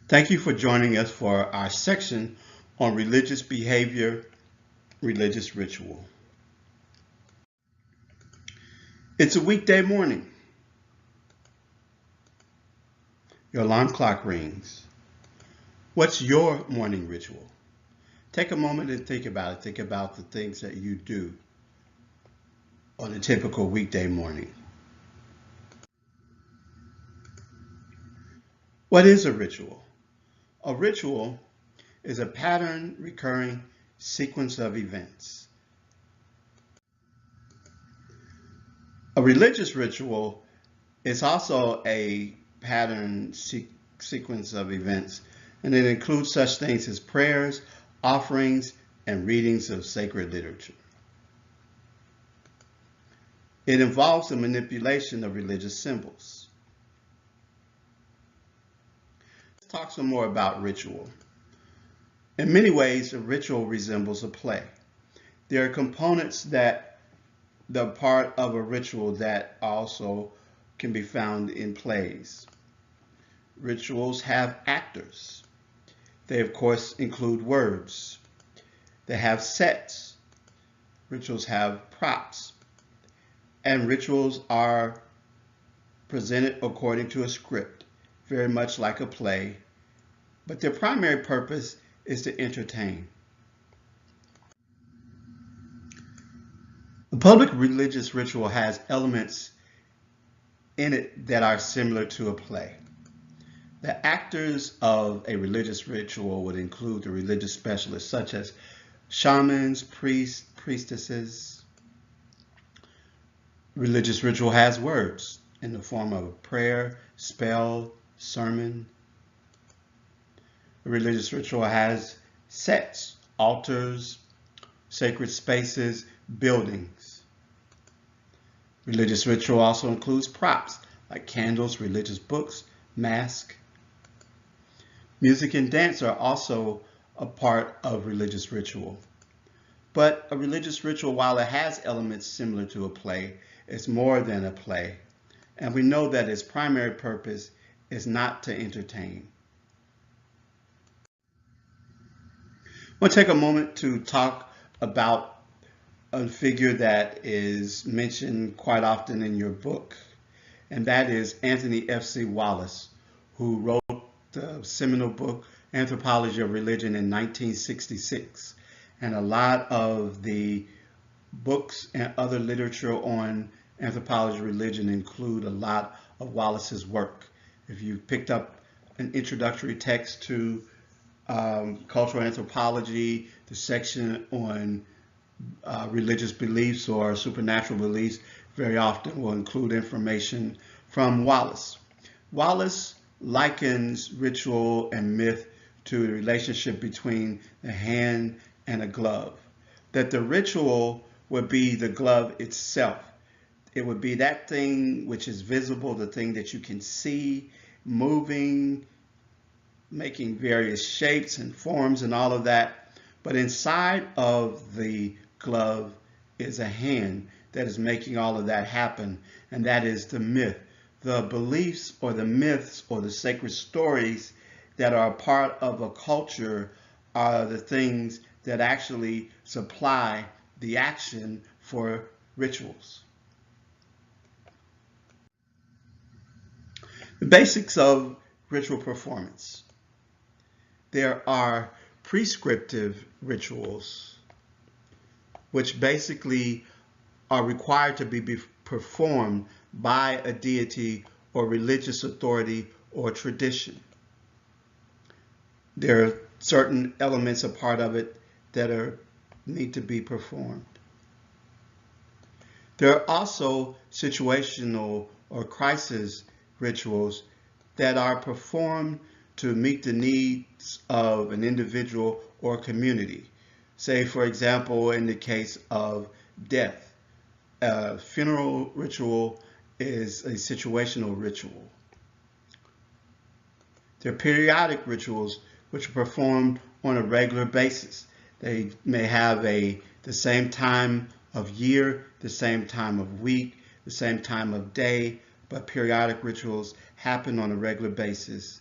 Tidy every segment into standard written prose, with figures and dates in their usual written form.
Thank you for joining us for our section on religious behavior, religious ritual. It's a weekday morning. Your alarm clock rings. What's your morning ritual? Take a moment and think about it. Think about the things that you do on a typical weekday morning. What is a ritual? A ritual is a pattern, recurring sequence of events. A religious ritual is also a pattern sequence of events, and it includes such things as prayers, offerings, and readings of sacred literature. It involves the manipulation of religious symbols. Let's talk some more about ritual. In many ways, a ritual resembles a play. There are components that are part of a ritual that also can be found in plays. Rituals have actors. They, of course, include words. They have sets. Rituals have props. And rituals are presented according to a script, very much like a play, but their primary purpose is to entertain. The public religious ritual has elements in it that are similar to a play. The actors of a religious ritual would include the religious specialists, such as shamans, priests, priestesses. Religious ritual has words in the form of a prayer, spell, sermon. A religious ritual has sets, altars, sacred spaces, buildings. Religious ritual also includes props like candles, religious books, masks. Music and dance are also a part of religious ritual. But a religious ritual, while it has elements similar to a play, is more than a play. And we know that its primary purpose is not to entertain. I want to take a moment to talk about a figure that is mentioned quite often in your book, and that is Anthony F.C. Wallace, who wrote the seminal book Anthropology of Religion in 1966. And a lot of the books and other literature on anthropology of religion include a lot of Wallace's work. If you picked up an introductory text to cultural anthropology, the section on religious beliefs or supernatural beliefs very often will include information from Wallace. Wallace likens ritual and myth to the relationship between the hand and a glove. That the ritual would be the glove itself. It would be that thing which is visible, the thing that you can see, moving, making various shapes and forms and all of that. But inside of the glove is a hand that is making all of that happen, and that is the myth. The beliefs or the myths or the sacred stories that are a part of a culture are the things that actually supply the action for rituals. The basics of ritual performance. There are prescriptive rituals, which basically are required to be performed by a deity or religious authority or tradition. There are certain elements, a part of it, that need to be performed. There are also situational or crisis rituals that are performed to meet the needs of an individual or community. Say, for example, in the case of death, a funeral ritual is a situational ritual. There are periodic rituals which are performed on a regular basis. They may have the same time of year, the same time of week, the same time of day, but periodic rituals happen on a regular basis.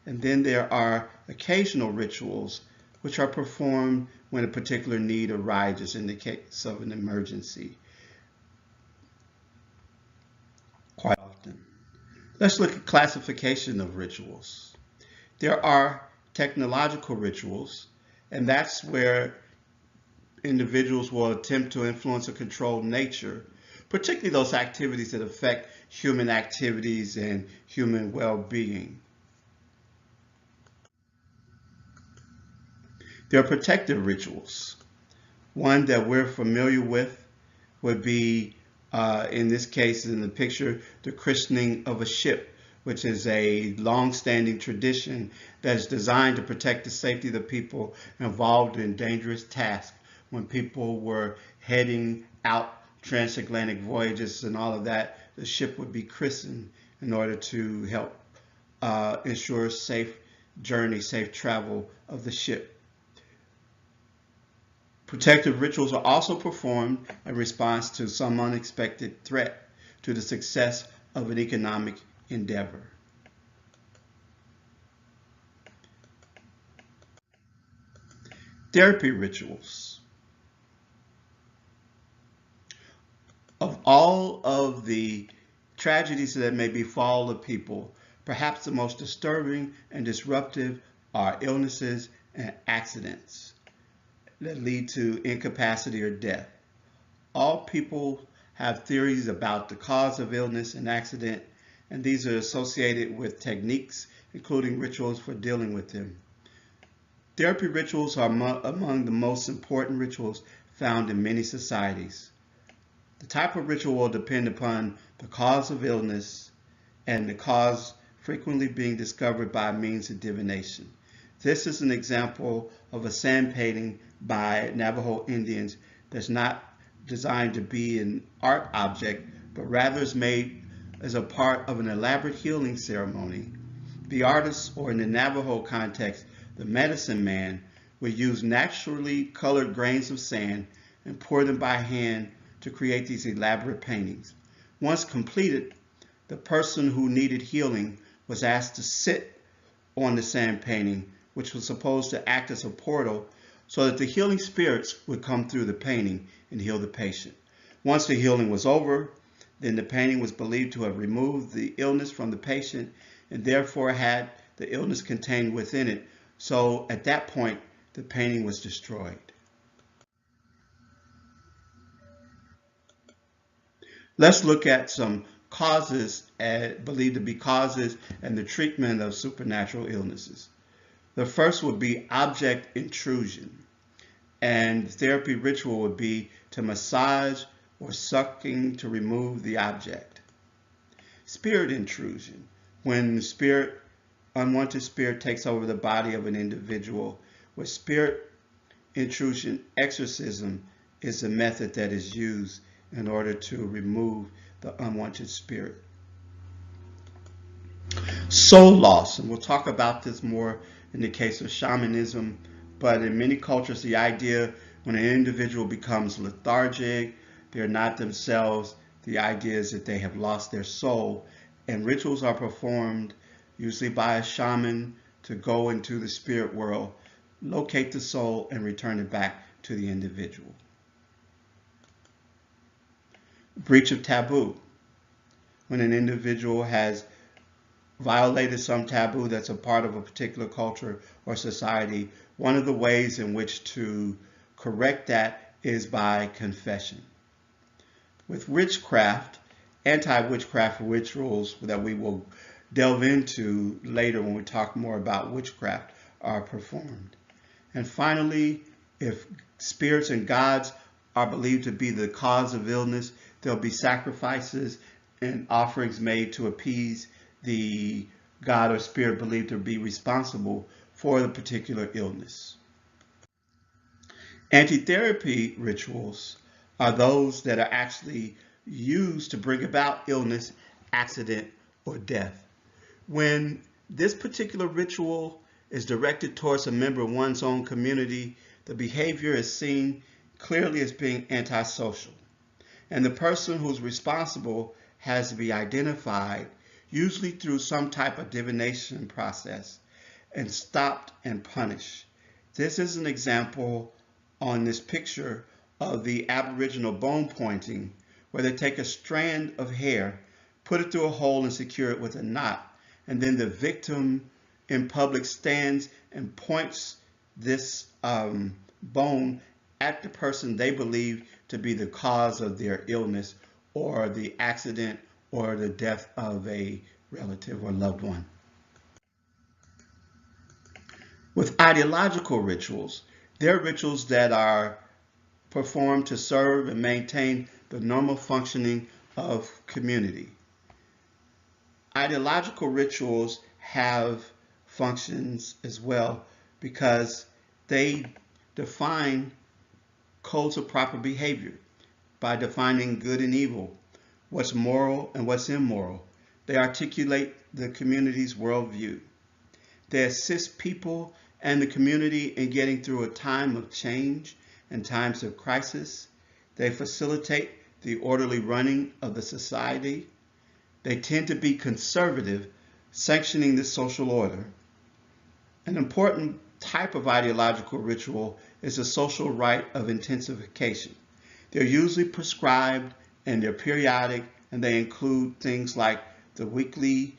And then there are occasional rituals, which are performed when a particular need arises in the case of an emergency, quite often. Let's look at classification of rituals. There are technological rituals, and that's where individuals will attempt to influence or control nature, particularly those activities that affect human activities and human well-being. There are protective rituals. One that we're familiar with would be, in this case, in the picture, the christening of a ship, which is a long-standing tradition that is designed to protect the safety of the people involved in dangerous tasks. When people were heading out transatlantic voyages and all of that, the ship would be christened in order to help ensure safe journey, safe travel of the ship. Protective rituals are also performed in response to some unexpected threat to the success of an economic endeavor. Therapy rituals. Of all of the tragedies that may befall the people, perhaps the most disturbing and disruptive are illnesses and accidents that lead to incapacity or death. All people have theories about the cause of illness and accident, and these are associated with techniques, including rituals for dealing with them. Therapy rituals are among the most important rituals found in many societies. The type of ritual will depend upon the cause of illness and the cause frequently being discovered by means of divination. This is an example of a sand painting by Navajo Indians that's not designed to be an art object, but rather is made as a part of an elaborate healing ceremony. The artist, or in the Navajo context, the medicine man, would use naturally colored grains of sand and pour them by hand to create these elaborate paintings. Once completed, the person who needed healing was asked to sit on the sand painting, which was supposed to act as a portal so that the healing spirits would come through the painting and heal the patient. Once the healing was over, then the painting was believed to have removed the illness from the patient and therefore had the illness contained within it. So at that point, the painting was destroyed. Let's look at some causes believed to be causes and the treatment of supernatural illnesses. The first would be object intrusion, and therapy ritual would be to massage or sucking to remove the object. Spirit intrusion, when unwanted spirit takes over the body of an individual. With spirit intrusion, exorcism is the method that is used in order to remove the unwanted spirit. Soul loss, and we'll talk about this more in the case of shamanism, but in many cultures, the idea when an individual becomes lethargic, they're not themselves, the idea is that they have lost their soul, and rituals are performed usually by a shaman to go into the spirit world, locate the soul, and return it back to the individual. Breach of taboo, when an individual has violated some taboo that's a part of a particular culture or society. One of the ways in which to correct that is by confession. With witchcraft, anti-witchcraft rituals that we will delve into later when we talk more about witchcraft are performed. And finally, if spirits and gods are believed to be the cause of illness, there'll be sacrifices and offerings made to appease the god or spirit believed to be responsible for the particular illness. Anti-therapy rituals are those that are actually used to bring about illness, accident, or death. When this particular ritual is directed towards a member of one's own community, the behavior is seen clearly as being antisocial. And the person who's responsible has to be identified, usually through some type of divination process. and stopped and punished. This is an example on this picture of the Aboriginal bone pointing, where they take a strand of hair, put it through a hole and secure it with a knot, and then the victim in public stands and points this bone at the person they believe to be the cause of their illness or the accident or the death of a relative or loved one. With ideological rituals, they're rituals that are performed to serve and maintain the normal functioning of community. Ideological rituals have functions as well because they define codes of proper behavior by defining good and evil, what's moral and what's immoral. They articulate the community's worldview. They assist people and the community in getting through a time of change and times of crisis. They facilitate the orderly running of the society. They tend to be conservative, sanctioning the social order. An important type of ideological ritual is the social rite of intensification. They're usually prescribed and they're periodic, and they include things like the weekly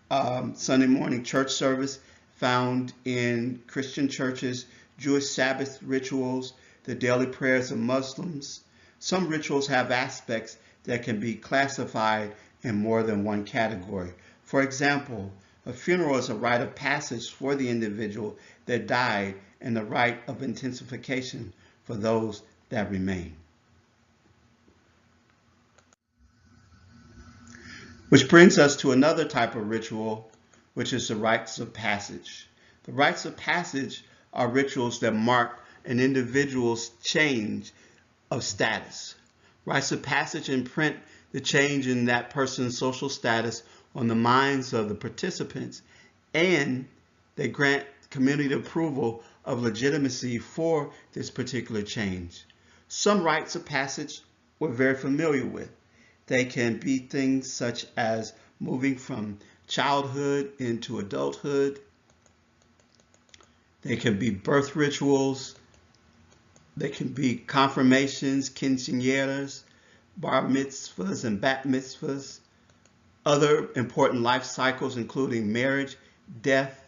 Sunday morning church service found in Christian churches, Jewish Sabbath rituals, the daily prayers of Muslims. Some rituals have aspects that can be classified in more than one category. For example, a funeral is a rite of passage for the individual that died and the rite of intensification for those that remain. Which brings us to another type of ritual, which is the rites of passage. The rites of passage are rituals that mark an individual's change of status. Rites of passage imprint the change in that person's social status on the minds of the participants, and they grant community approval of legitimacy for this particular change. Some rites of passage we're very familiar with. They can be things such as moving from childhood into adulthood. They can be birth rituals. They can be confirmations, quinceañeras, bar mitzvahs, and bat mitzvahs. Other important life cycles, including marriage, death.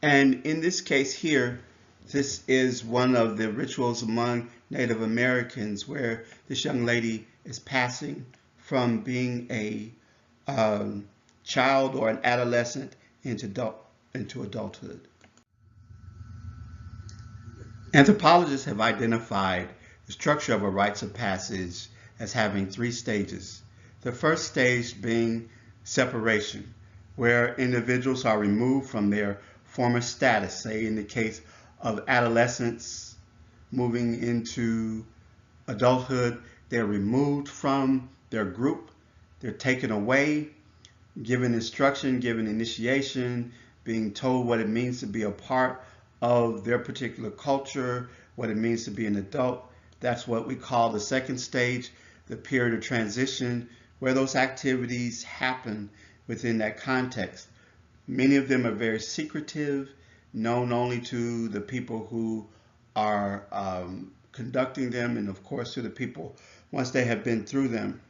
And in this case here, this is one of the rituals among Native Americans where this young lady is passing from being a child or an adolescent into adulthood. Anthropologists have identified the structure of a rites of passage as having three stages. The first stage being separation, where individuals are removed from their former status, say in the case of adolescents moving into adulthood, they're removed from their group, they're taken away, given instruction, given initiation, being told what it means to be a part of their particular culture, what it means to be an adult. That's what we call the second stage, the period of transition, where those activities happen within that context. Many of them are very secretive, known only to the people who are conducting them, and of course to the people once they have been through them.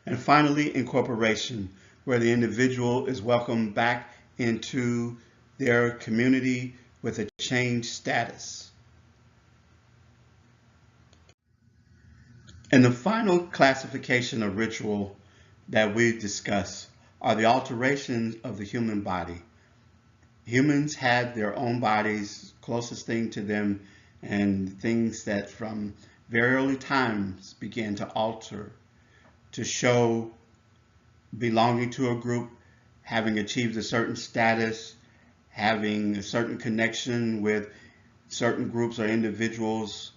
And finally, incorporation, where the individual is welcomed back into their community with a changed status. And the final classification of ritual that we discuss are the alterations of the human body. Humans had their own bodies, closest thing to them, and things that from very early times began to alter to show belonging to a group, having achieved a certain status, having a certain connection with certain groups or individuals,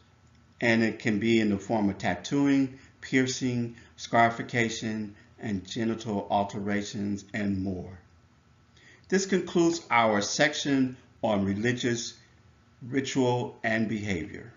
and it can be in the form of tattooing, piercing, scarification, and genital alterations, and more. This concludes our section on religious ritual and behavior.